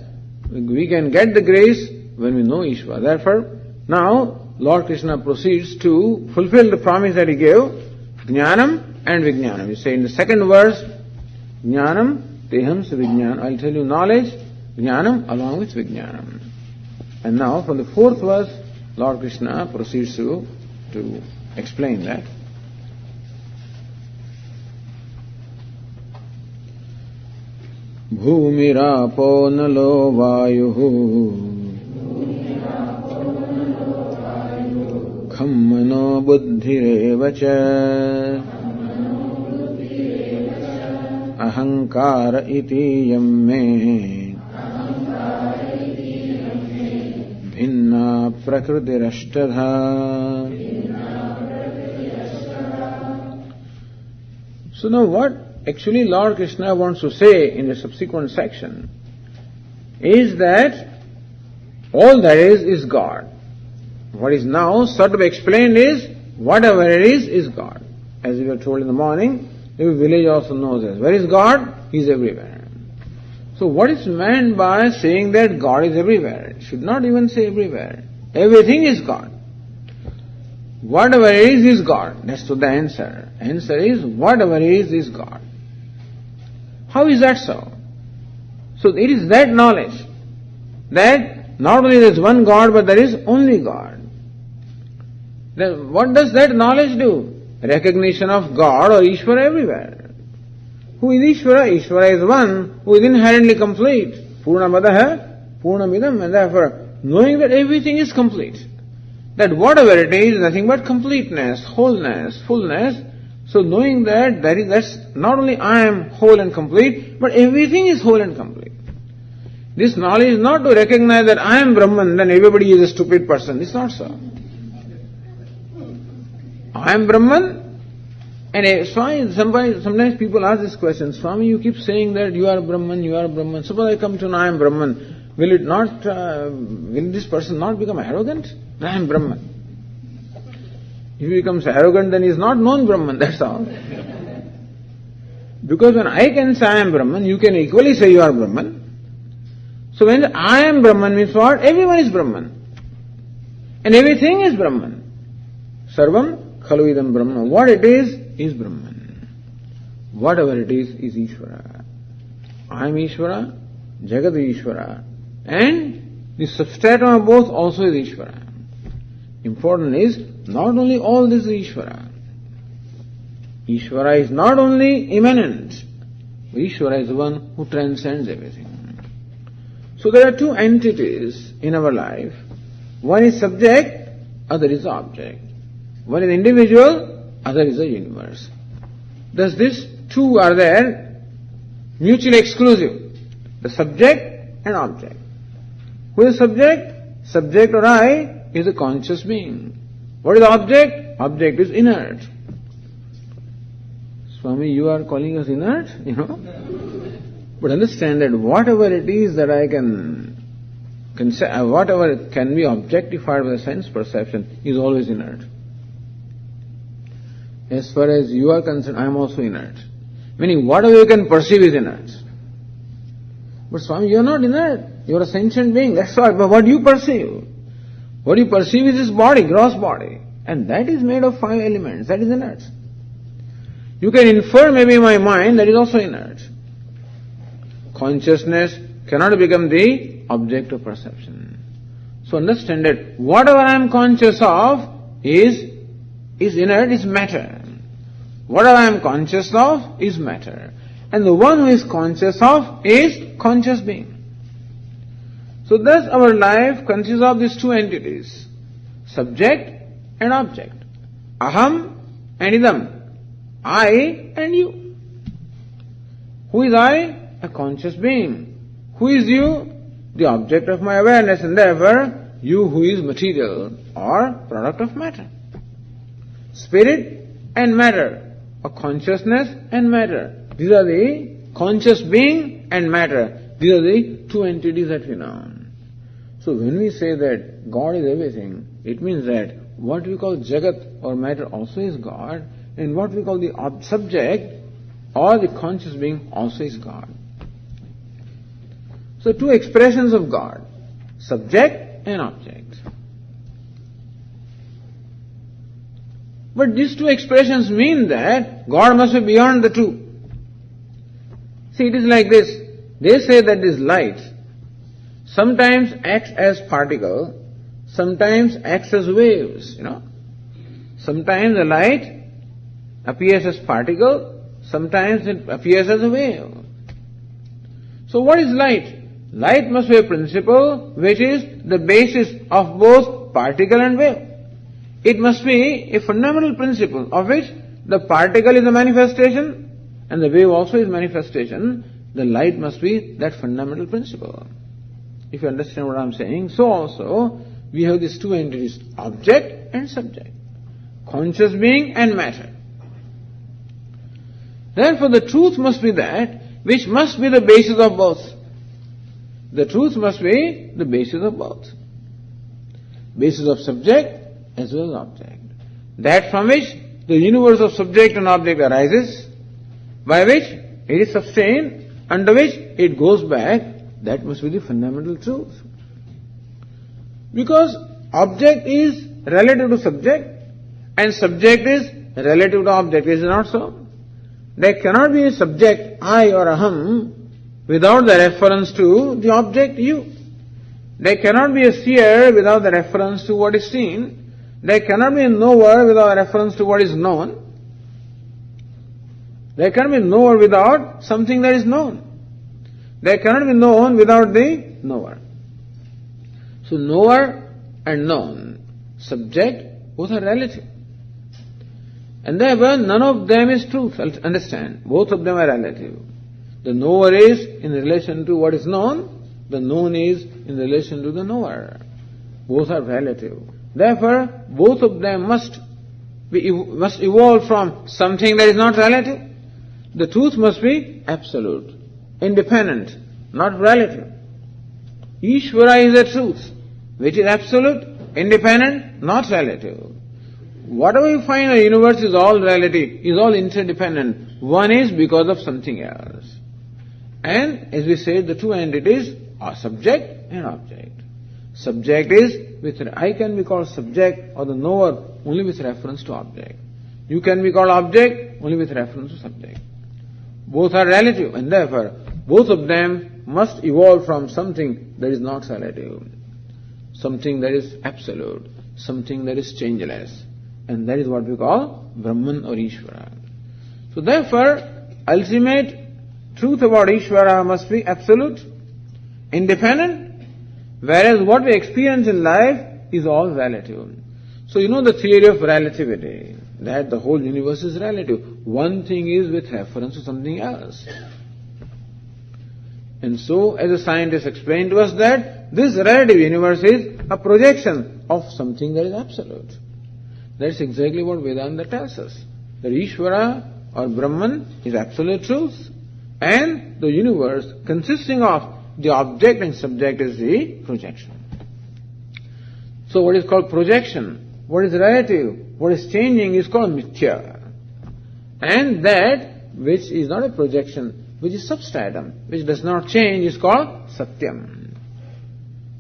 we can get the grace when we know Ishvara. Therefore, now Lord Krishna proceeds to fulfill the promise that he gave, Jnanam and Vijnanam. You say in the second verse, Jnanam, Teham sa Vijnanam. I'll tell you knowledge, Jnanam along with Vijnanam. And now from the fourth verse, Lord Krishna proceeds to explain that. Bhumirapo nalo vayuhu Khammano buddhirevacha Ahankara iti yamme Bhinna prakritirashtadha. So now what actually Lord Krishna wants to say in the subsequent section is that all that is God. What is now sought to be explained is whatever it is God. As we were told in the morning, every village also knows this. Where is God? He is everywhere. So what is meant by saying that God is everywhere? It should not even say everywhere. Everything is God. Whatever is God. That's the answer. Answer is whatever is God. How is that so? So it is that knowledge that not only there is one God, but there is only God. Then what does that knowledge do? Recognition of God or Ishvara everywhere. Who is Ishvara? Ishvara is one who is inherently complete, Purnamadaha Purnamidam, and therefore knowing that everything is complete, that whatever it is nothing but completeness, wholeness, fullness. So knowing that that's not only I am whole and complete, but everything is whole and complete. This knowledge is not to recognize that I am Brahman, then everybody is a stupid person. It's not so. I am Brahman, and sometimes people ask this question, Swami, you keep saying that you are Brahman, you are Brahman. Suppose I come to know I am Brahman. Will this person not become arrogant? I am Brahman. If he becomes arrogant, then he is not known Brahman, that's all. Because when I can say I am Brahman, you can equally say you are Brahman. So when I am Brahman means what? Everyone is Brahman. And everything is Brahman. Sarvam khalu idam Brahma. What it is Brahman. Whatever it is Ishvara. I am Ishvara, Jagat is Ishvara. And the substratum of both also is Ishvara. Important is, not only all this is Ishvara. Ishvara is not only immanent, but Ishvara is the one who transcends everything. So there are two entities in our life. One is subject, other is object. One is individual, other is the universe. Thus these two are there, mutually exclusive. The subject and object. Who is subject? Subject or I is a conscious being. What is object? Object is inert. Swami, you are calling us inert, But understand that whatever it is that I can whatever can be objectified by the sense perception is always inert. As far as you are concerned, I am also inert. Meaning whatever you can perceive is inert. But Swami, you are not inert. You are a sentient being. That's all. But what do you perceive? What you perceive is this body, gross body. And that is made of 5 elements. That is inert. You can infer maybe my mind, that is also inert. Consciousness cannot become the object of perception. So understand that whatever I am conscious of is inert, is matter. Whatever I am conscious of is matter. And the one who is conscious of is conscious being. So thus our life consists of these two entities, subject and object. Aham and idam. I and you. Who is I? A conscious being. Who is you? The object of my awareness, and therefore you who is material or product of matter. Spirit and matter, or consciousness and matter. These are the conscious being and matter. These are the two entities that we know. So when we say that God is everything, it means that what we call Jagat or matter also is God, and what we call the subject or the conscious being also is God. So two expressions of God, subject and object. But these two expressions mean that God must be beyond the two. See, it is like this. They say that this light sometimes acts as particle, sometimes acts as waves, Sometimes the light appears as particle, sometimes it appears as a wave. So what is light? Light must be a principle which is the basis of both particle and wave. It must be a fundamental principle of which the particle is a manifestation and the wave also is manifestation. The light must be that fundamental principle. If you understand what I am saying, so also we have these two entities, object and subject, conscious being and matter. Therefore the truth must be that which must be the basis of both. The truth must be the basis of both. Basis of subject as well as object. That from which the universe of subject and object arises, by which it is sustained, under which it goes back, that must be the fundamental truth. Because object is relative to subject and subject is relative to object, is it not so? There cannot be a subject, I or aham, without the reference to the object, you. There cannot be a seer without the reference to what is seen. There cannot be a knower without reference to what is known. There cannot be a knower without something that is known. They cannot be known without the knower. So knower and known, subject, both are relative. And therefore none of them is truth. Understand, both of them are relative. The knower is in relation to what is known, the known is in relation to the knower. Both are relative. Therefore, both of them must evolve from something that is not relative. The truth must be absolute, independent, not relative. Ishvara is the truth, which is absolute, independent, not relative. Whatever you find in the universe is all relative, is all interdependent. One is because of something else. And as we said, the two entities are subject and object. Subject is, I can be called subject or the knower only with reference to object. You can be called object only with reference to subject. Both are relative, and therefore both of them must evolve from something that is not relative, something that is absolute, something that is changeless, and that is what we call Brahman or Ishvara. So therefore, ultimate truth about Ishvara must be absolute, independent, whereas what we experience in life is all relative. So you know the theory of relativity, that the whole universe is relative. One thing is with reference to something else. And so, as the scientists explained to us that this relative universe is a projection of something that is absolute. That's exactly what Vedanta tells us. That Ishvara or Brahman is absolute truth, and the universe consisting of the object and subject is the projection. So what is called projection, what is relative, what is changing is called mithya. And that which is not a projection, which is substratum, which does not change, is called satyam.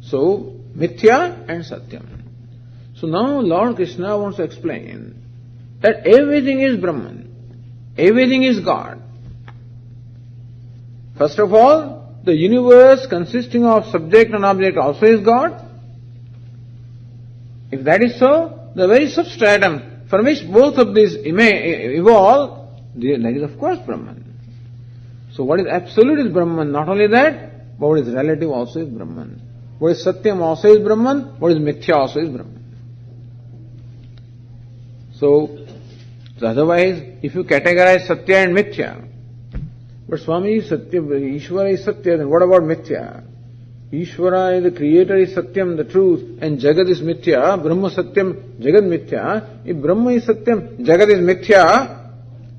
So mithya and satyam. So now Lord Krishna wants to explain that everything is Brahman, everything is God. First of all, the universe consisting of subject and object also is God. If that is so, the very substratum from which both of these may evolve, that is of course Brahman. So what is absolute is Brahman. Not only that, but what is relative also is Brahman. What is Satyam also is Brahman. What is Mithya also is Brahman. So otherwise, if you categorize Satya and Mithya, but Swami is Satya, Ishvara is Satya, then what about Mithya? Ishvara, the creator, is Satyam, the truth, and Jagat is Mithya. Brahma Satyam, Jagat Mithya. If Brahma is Satyam, Jagat is Mithya,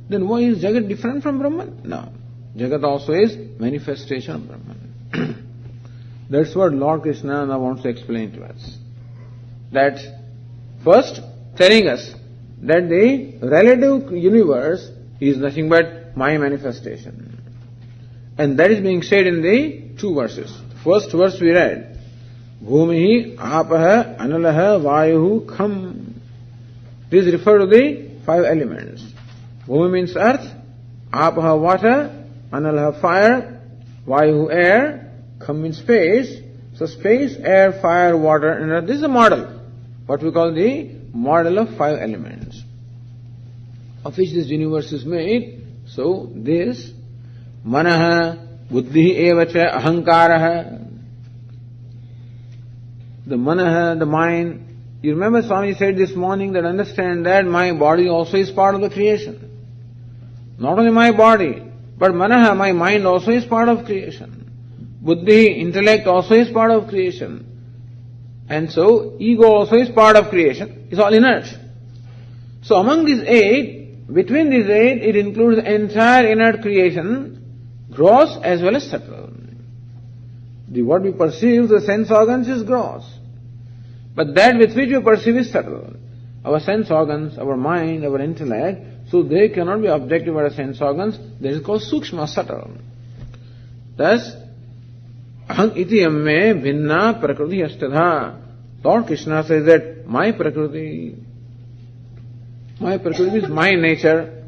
then why is Jagat different from Brahman? No. Jagat also is manifestation of Brahman. That's what Lord Krishna now wants to explain to us. That first telling us that the relative universe is nothing but my manifestation. And that is being said in the two verses. First verse we read, Bhumihi apaha analaha vayuhu kham. This refers to the five elements. Bhumi means earth, apaha water, analaha fire, vayuhu air, kham means space. So space, air, fire, water, and earth. This is a model, what we call the model of five elements, of which this universe is made. So this manaha buddhi evacha ahankaraha. The manaha, the mind. You remember Swami said this morning that understand that my body also is part of the creation. Not only my body, but manaha, my mind also is part of creation. Buddhi, intellect also is part of creation. And so ego also is part of creation. It's all inert. So among these eight, between these eight, it includes the entire inert creation, gross as well as subtle. What we perceive, the sense organs, is gross. But that with which we perceive is subtle. Our sense organs, our mind, our intellect, so they cannot be objective by our sense organs. That is called sukshma, subtle. Thus, aham iti amme bhinna prakriti ashtadha. Lord Krishna says that my prakriti is my nature.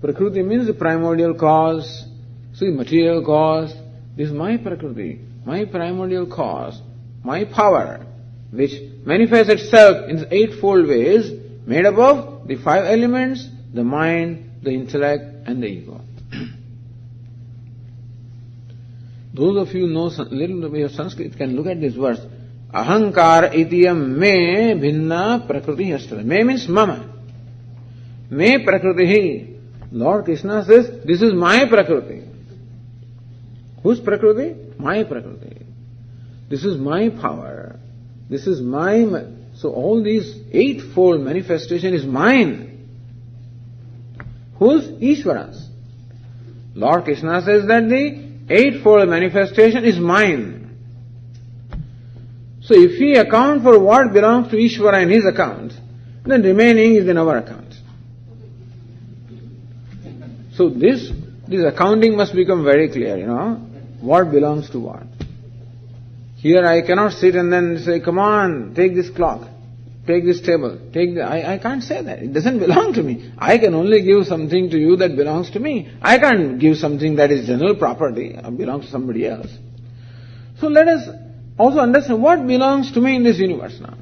Prakriti means the primordial cause, so the material cause. This is my prakriti, my primordial cause, my power, which manifests itself in eightfold ways, made up of the five elements, the mind, the intellect, and the ego. Those of you who know a little bit of Sanskrit can look at this verse. Ahankara itiyam me bhinna prakriti yastara. Me means mama. Me prakriti. Lord Krishna says, this is my prakriti. Whose prakriti? My prakriti. This is my power. This is my... So all these eightfold manifestation is mine. Whose? Ishvara's. Lord Krishna says that the eightfold manifestation is mine. So if we account for what belongs to Ishvara in his account, then remaining is in our account. So this accounting must become very clear, what belongs to what. Here I cannot sit and then say, come on, take this clock, take this table, I can't say that. It doesn't belong to me. I can only give something to you that belongs to me. I can't give something that is general property or belongs to somebody else. So let us also understand what belongs to me in this universe now.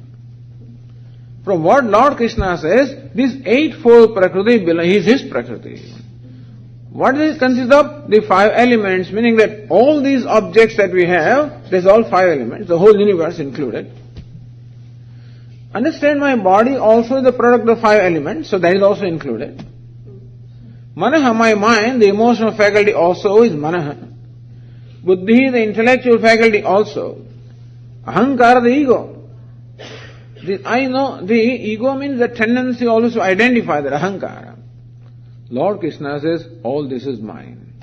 From what Lord Krishna says, this eightfold Prakriti is his Prakriti. What does it consist of? The five elements, meaning that all these objects that we have, there's all five elements, the whole universe included. Understand my body also is the product of five elements, so that is also included. Manaha, my mind, the emotional faculty also is manaha. Buddhi, the intellectual faculty also. Ahankara, the ego. The ego means the tendency always to identify that ahankara. Lord Krishna says, all this is mine.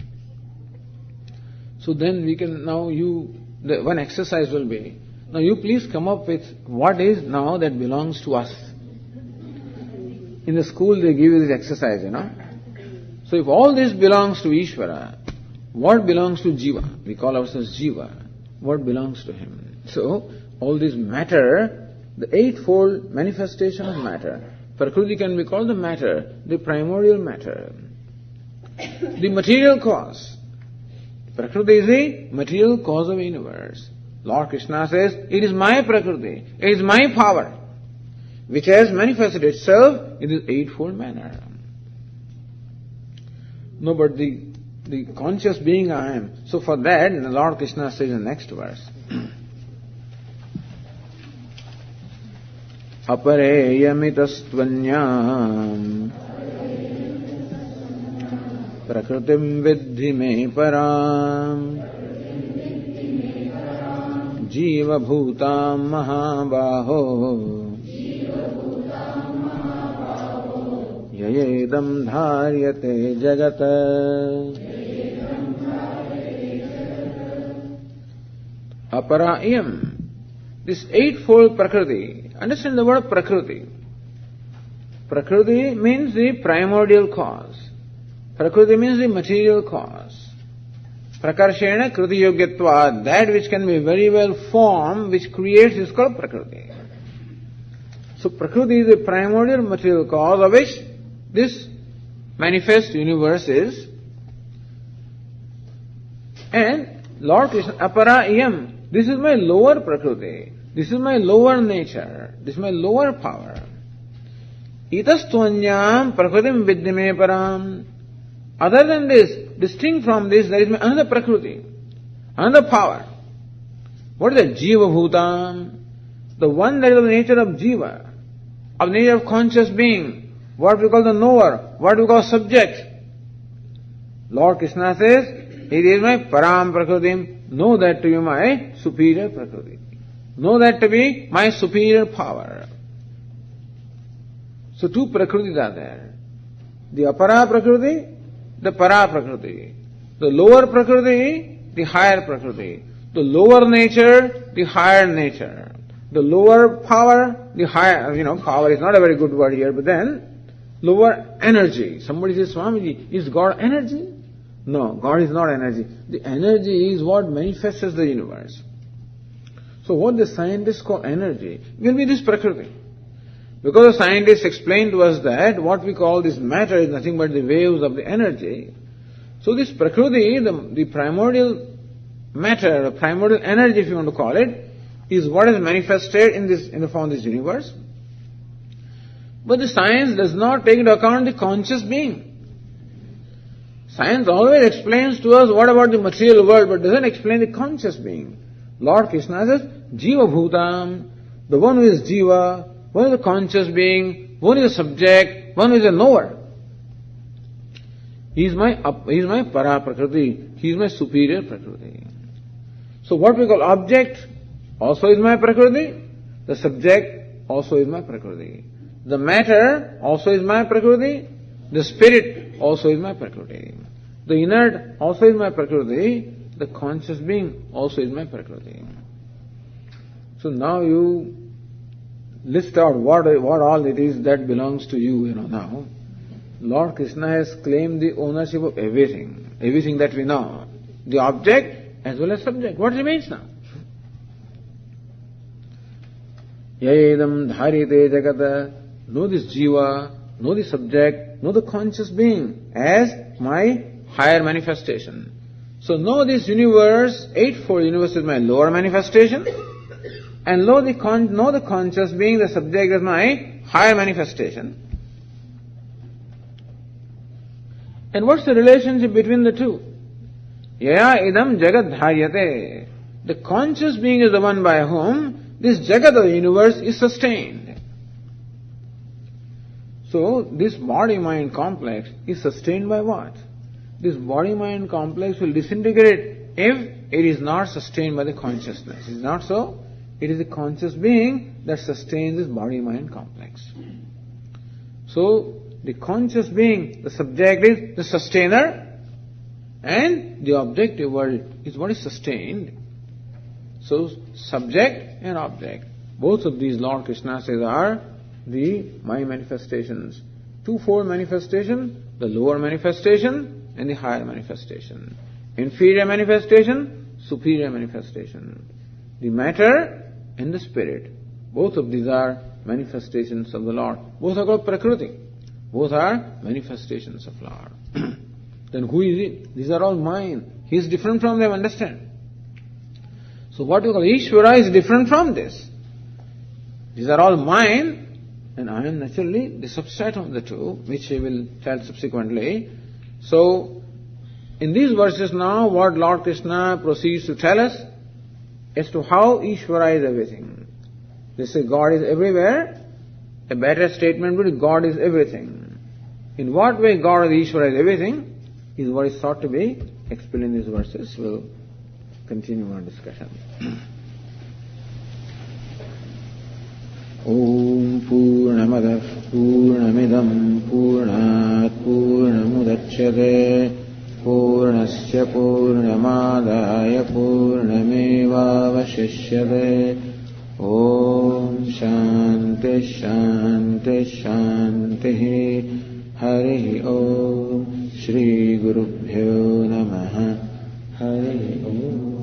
So then we can one exercise will be, now you please come up with what is now that belongs to us. In the school they give you this exercise, So if all this belongs to Ishvara, what belongs to Jiva? We call ourselves Jiva. What belongs to him? So all this matter, the eightfold manifestation of matter, Prakriti can be called the matter, the primordial matter, the material cause. Prakriti is the material cause of the universe. Lord Krishna says, it is my Prakriti, it is my power, which has manifested itself in this eightfold manner. No, but the conscious being I am. So for that, the Lord Krishna says in the next verse, Apareyamitastvanyam Prakritim vidhi me param Jiva bhutam mahabaho Yayedam dharyate jagata. Aparayam. This eightfold Prakriti. Understand the word Prakriti. Prakriti means the primordial cause. Prakriti means the material cause. Prakarshena kriti yogyatva, that which can be very well formed, which creates, is called Prakriti. So Prakriti is the primordial material cause of which this manifest universe is. And Lord Krishna, Apara Iyam, this is my lower Prakriti. This is my lower nature. This is my lower power. Itastvanyam prakritim vidyame param. Other than this, distinct from this, there is another Prakriti, another power. What is that? Jiva bhutam. The one that is of the nature of Jiva, of the nature of conscious being, what we call the knower, what we call subject. Lord Krishna says, it is my param Prakritim. Know that to be my superior Prakriti. Know that to be my superior power. So two Prakritis are there. The Apara Prakriti, the Para Prakriti. The lower Prakriti, the higher Prakriti. The lower nature, the higher nature. The lower power, the higher, power is not a very good word here, but then lower energy. Somebody says, Swamiji, is God energy? No, God is not energy. The energy is what manifests the universe. So what the scientists call energy will be this Prakriti. Because the scientists explained to us that what we call this matter is nothing but the waves of the energy. So this Prakriti, the primordial matter, the primordial energy if you want to call it, is what is manifested in the form of this universe. But the science does not take into account the conscious being. Science always explains to us what about the material world, but doesn't explain the conscious being. Lord Krishna says, Jiva Bhutam, the one who is Jiva, one is a conscious being, one is a subject, one is a knower. He is my para prakriti, he is my superior prakriti. So what we call object also is my prakriti, the subject also is my prakriti. The matter also is my prakriti, the spirit also is my prakriti. The inert also is my prakriti, the conscious being also is my prakriti. So now you list out what all it is that belongs to you, now. Lord Krishna has claimed the ownership of everything that we know, the object as well as subject. What remains now? Yayedam dharite jagata, know this jiva, know the subject, know the conscious being as my higher manifestation. So know this universe, eightfold universe is my lower manifestation, and know the conscious being, the subject as my higher manifestation. And what's the relationship between the two? Yaya idam jagat dharyate. The conscious being is the one by whom this jagat of the universe is sustained. So this body-mind complex is sustained by what? This body-mind complex will disintegrate if it is not sustained by the consciousness. Is it not so? It is the conscious being that sustains this body-mind complex. So the conscious being, the subject is the sustainer, and the objective world is what is sustained. So subject and object, both of these Lord Krishna says are my manifestations. Twofold manifestation, the lower manifestation and the higher manifestation. Inferior manifestation, superior manifestation. The matter and the spirit. Both of these are manifestations of the Lord. Both are called Prakriti. Both are manifestations of Lord. Then who is it? These are all mine. He is different from them, understand? So what you call Ishvara is different from this. These are all mine, and I am naturally the substratum of the two, which he will tell subsequently. So, in these verses now, what Lord Krishna proceeds to tell us as to how Ishvara is everything. They say God is everywhere. A better statement would be God is everything. In what way God or Ishvara is everything is what is thought to be explained in these verses. We'll continue our discussion. Om Purnamadah Purnamidam Purnat Purnamudachyate Purnasya Purnamadaya Purnamevavashishyate. Om Shanti Shanti Shanti. Hari Om. Shri Gurubhyo Namaha. Hari Om.